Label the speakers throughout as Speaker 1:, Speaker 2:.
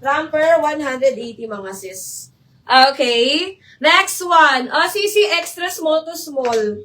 Speaker 1: Romper, 180 mga sis. Okay. Next one. Sisi, extra small to small.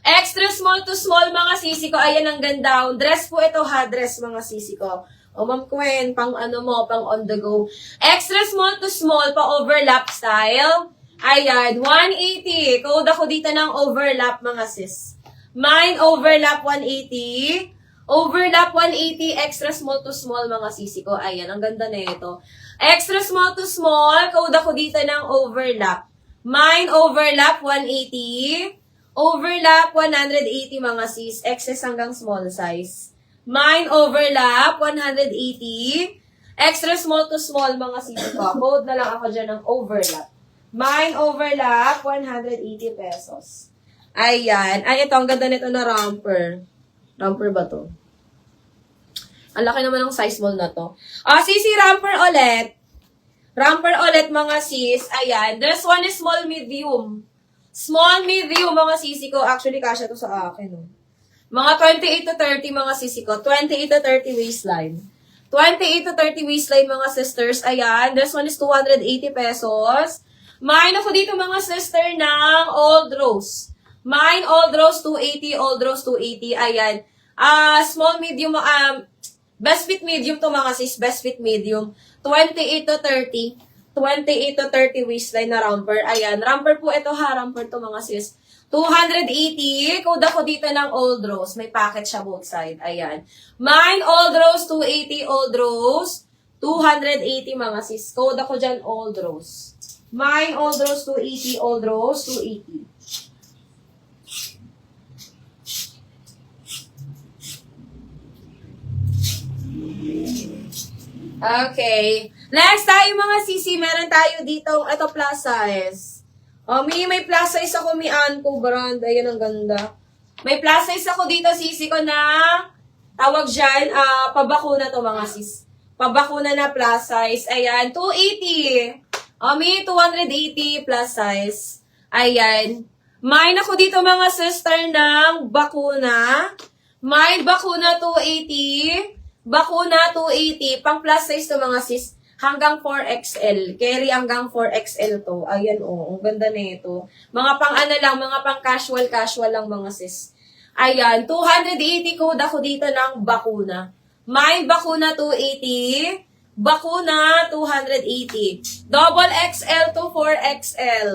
Speaker 1: Extra small to small mga sisi ko. Ayan ang ganda. Dress po ito ha. Dress mga sisi ko. O Ma'am Gwen, pang ano mo, pang on the go. Extra small to small pa overlap style. Ayan, 180. Code ako dito ng overlap mga sis. Mine overlap 180. Overlap 180, extra small to small mga sisi ko. Ayan, ang ganda na ito. Extra small to small, code ako dito ng overlap. Mine overlap 180. Overlap 180 mga sis. XS hanggang small size. Mine overlap 180. Extra small to small mga sisi ko. Code na lang ako dyan ng overlap. Mine overlap 180 pesos. Ayan. Ay, ito. Ang ganda nito na romper. Romper ba to? Ang laki naman ng size small na to. Sisi romper ulit. Romper ulit mga sis. Ayan. This one is small medium. Small medium mga sisi ko. Actually, kasya to sa akin. Oh. Mga 28 to 30 mga sisi ko. 28 to 30 waistline. 28 to 30 waistline mga sisters. Ayan. This one is 280 pesos. Mine ako dito mga sister ng Old Rose. Mine Old Rose 280. Old Rose 280. Ayan. Small medium. Best fit medium to mga sis. Best fit medium. 28 to 30. 28 to 30 waistline na romper. Ayan. Romper po ito ha. Romper to mga sis. 280. Code ako dito ng Old Rose. May packet siya both side. Ayan. Mine Old Rose 280. Old Rose 280 mga sis. Code ako dyan Old Rose. Mine Old Rose 280. Old Rose 280. Okay. Next tayo mga sisi, meron tayo dito, ito plus size. May plus size ako, may Anko brand. Ayan, ang ganda. May plus size ako dito, sisi ko na, tawag dyan, pabakuna to mga sis. Pabakuna na plus size. Ayan, 280. May 280 plus size. Ayan. Mine ako dito mga sister ng bakuna. Mine bakuna 280. Bakuna 280. Pang plus size to mga sis. Hanggang 4XL. Carry hanggang 4XL to. Ayan o. Ang ganda na ito. Mga pang ano lang. Mga pang casual lang mga sis. Ayan. 280 code ako dito ng bakuna. Mine bakuna 280. Bakuna 280. Double XL to 4XL.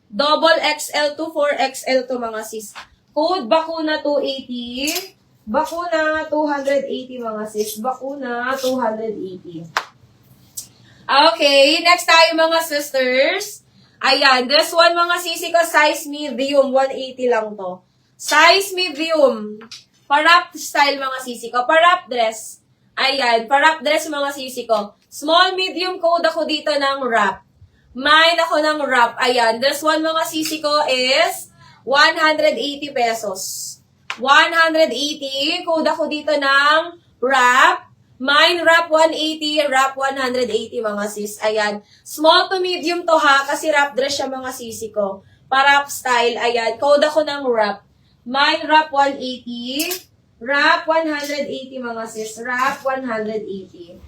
Speaker 1: Double XL to 4XL to mga sis. Code bakuna 280. Bakuna 280 mga sis. Bakuna 280. Okay, next tayo mga sisters. Ayan, this one mga sisi ko, size medium, 180 lang to. Size medium. Parap style mga sisi ko. Parap dress. Ayan, parap dress mga sisi ko. Small medium code ako dito ng wrap. Mine ako ng wrap. Ayan, this one mga sisi ko is 180 pesos. 180. Code ako dito ng wrap. Mine wrap 180, wrap 180 mga sis. Ayan. Small to medium to ha, kasi wrap dress siya mga sisi ko. Parap style. Ayan. Code ako ng wrap. Mine wrap 180. Wrap 180 mga sis. Wrap 180.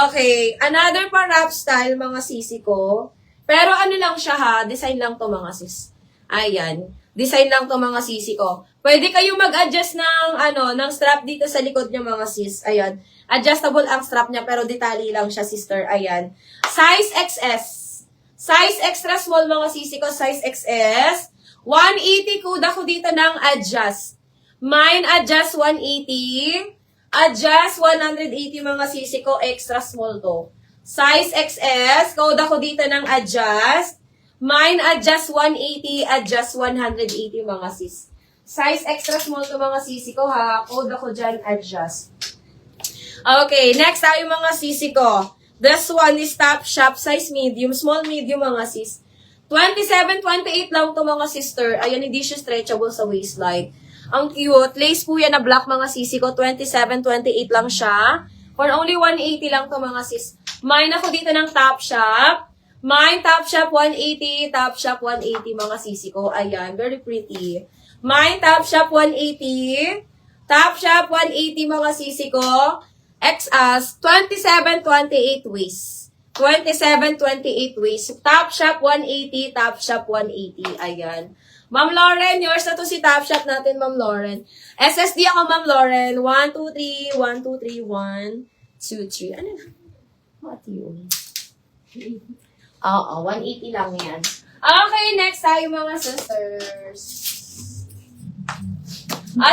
Speaker 1: Okay. Another parap style mga sisi ko. Pero ano lang siya ha, design lang to mga sis. Ayan. Design lang to mga sisi ko. Pwede kayong mag-adjust ng strap dito sa likod niya mga sis. Ayan. Adjustable ang strap niya pero detalye lang siya sister. Ayan. Size XS. Size extra small mga sisi ko. Size XS. 180 code ako dito ng adjust. Mine adjust 180. Adjust 180 mga sisi ko. Extra small to. Size XS. Code ako dito ng adjust. Mine adjust 180, adjust 180 mga sis. Size extra small to mga sisi ko ha. Code ako dyan, adjust. Okay, next tayo mga sisi ko. This one is top shop, size medium, small medium mga sis. 27, 28 lang to mga sister. Ayan, hindi siya stretchable sa waistline. Ang cute. Lace po yan na black mga sisi ko. 27, 28 lang siya. For only 180 lang to mga sis. Mine ako dito ng top shop. Mine, Top Shop 180, Top Shop 180 mga sisi ko. Ayan, very pretty. Mine, Top Shop 180, Top Shop 180 mga sisi ko. as 27-28 waist. 27-28 waist. Top shop 180, top shop 180. Ayan. Ma'am Lauren, yours na to si top shop natin, Ma'am Lauren. SSD ako, Ma'am Lauren. 1, 2, 3, 1, 2, 3, 1, 2, 3. Ano na? What yun? Oo, 180 lang yan. Okay, next tayo mga sisters.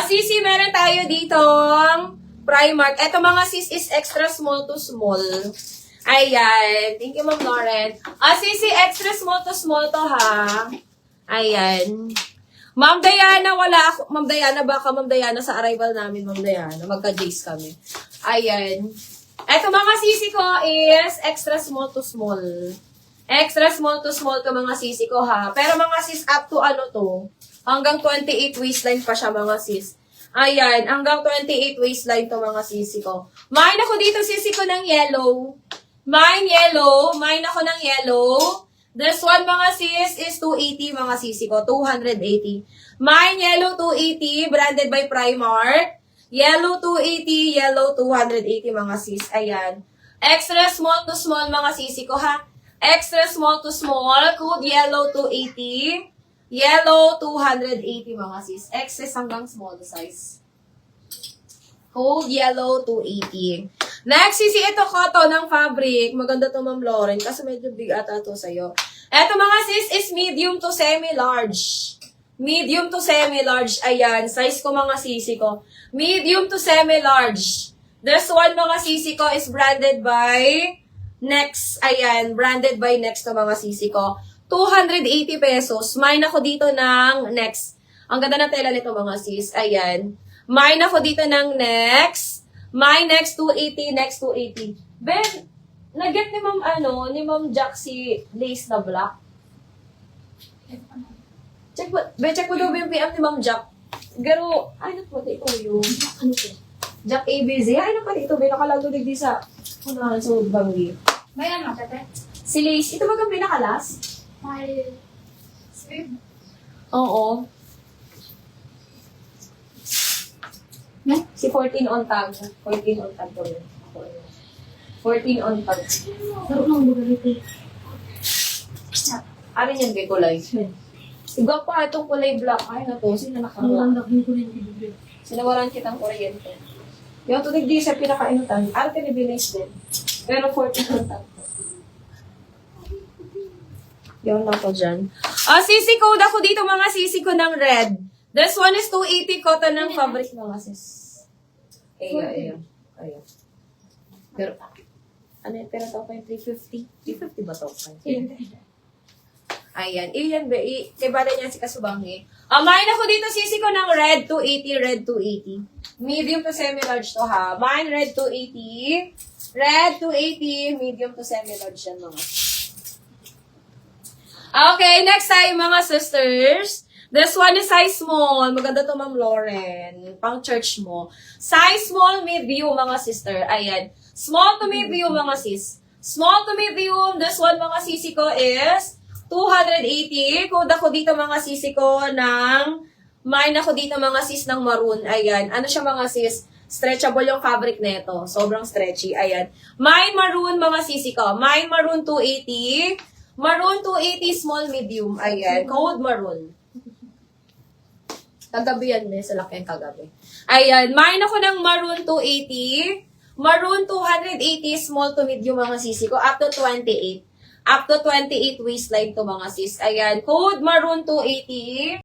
Speaker 1: Sisi, meron tayo ditong Primark. Ito mga sis is extra small to small. Ayan. Thank you, Ma'am Lauren. Sisi, extra small to small to, ha? Ayan. Ma'am Diana, wala ako. Ma'am Diana, baka Ma'am Diana sa arrival namin, Ma'am Diana. Magka-Jace kami. Ayan. Ito mga sisi ko is extra small to small. Extra small to small to mga sisi ko, ha? Pero mga sis, up to ano to? Hanggang 28 waistline pa siya, mga sis. Ayan, hanggang 28 waistline to mga sisi ko. Mine ako dito sisi ko ng yellow. Mine yellow. Mine ako ng yellow. This one mga sis is 280 mga sisi ko. 280. Mine yellow 280. Branded by Primark. Yellow 280. Yellow 280 mga sis. Ayan. Extra small to small mga sisi ko, ha. Extra small to small. Code yellow 280. Yellow, 280 mga sis. XS hanggang small size. Cold yellow, 280. Next, sisi ito cotton ng fabric. Maganda to, Ma'am Lauren. Kasi medyo big ata to sa'yo. Ito mga sis is medium to semi-large. Medium to semi-large. Ayan. Size ko mga sisi ko. Medium to semi-large. This one mga sisi ko is branded by Next. Ayan. Branded by Next to mga sisi ko. 280 pesos. Mine ako dito ng Next. Ang ganda ng tela nito mga sis. Ayan. Mine ako dito ng Next. My Next 280, Next 280. Ben, nag-get ni Ma'am ni Ma'am Jack si lace na black. Check mo daw yung PM ni Ma'am Jack. Pero, ay naku, ito yung, ano ito? Jack ABZ. Ay naku, ito, Ben, nakalagod di sa, unahan sa Bangli.
Speaker 2: May ano, tete?
Speaker 1: Si lace, ito ba kang pinakalas?
Speaker 2: May sweet.
Speaker 1: Oo. Si 14 on tag. 14 on tag ko yun. 14 on tag.
Speaker 2: Laro ng bugalite.
Speaker 1: Ano yan kay kulay? Sigwa pa itong kulay black. Ay na to. Sino
Speaker 2: Ang
Speaker 1: nakagawa?
Speaker 2: landak yung kuryente bibig.
Speaker 1: Sinawalan kitang kuryente. Yung tutig di sa pinakainutan. Arte ni Bilis din. Pero 14 on tag. Yun lang ko dyan. Sisi code ako dito mga sisi ko ng red. This one is 280 cotton ng fabric mga sis. Ayan. Pero, ano yun? Pero ito pa yung 350? 350 ba ito? Ayan. Iyan ba? Kay bala niya si Kasubangi. Mine ako dito sisi ko ng red 280, red 280. Medium to semi-large to ha. Mine red 280. Red 280, medium to semi-large yan mga sis. Okay, next tayo mga sisters. This one is size small. Maganda to, Ma'am Lauren. Pang church mo. Size small, medium, mga sister. Ayan. Small to medium, mga sis. Small to medium. This one, mga sisi ko is 280. Code ako dito, mga sisi ko ng mine ako dito, mga sis ng maroon. Ayan. Ano siya, mga sis? Stretchable yung fabric nito. Sobrang stretchy. Ayan. Mine maroon, mga sisi ko. Mine maroon 280. Maroon 280, small, medium. Ayan. Code maroon. Kagabi yan sa laki yung kagabi. Ayan. Mine ako ng maroon 280. Maroon 280, small to medium mga sisi ko. Up to 28. Up to 28 waistline to mga sis. Ayan. Code maroon 280.